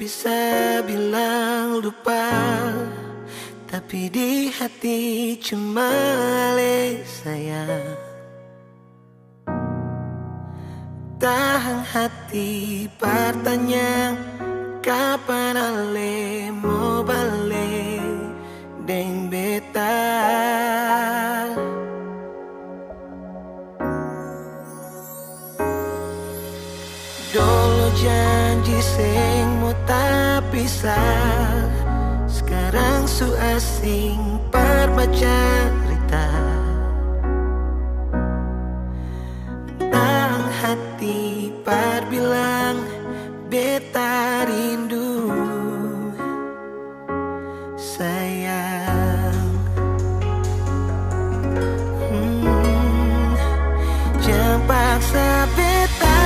bisa bilang lupa, tapi di hati cuma le sayang. Tahan hati bertanya, kapan ale mau balik deng beta. Dulu janji sing mau tak pisah, sekarang su asing perbaca cerita. Tang hati par bilang beta rindu sayang. Jangan paksa beta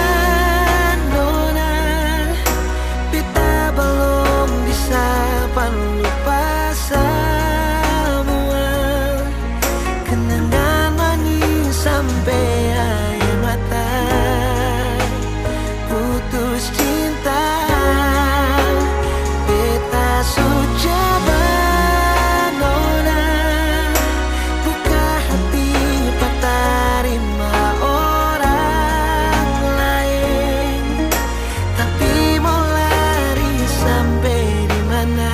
nona, beta belum bisa lupa semua kenangan manis sampai air mata. Putus cinta beta coba nona, buka hati tak terima orang lain, tapi mau lari sampai di mana?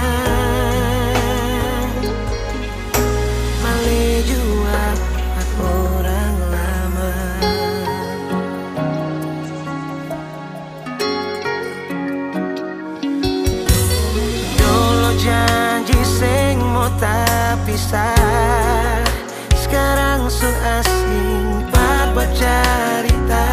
Malih jua orang lama. Dulu janji sing mau tak pisah, sekarang su asing berbaca cerita.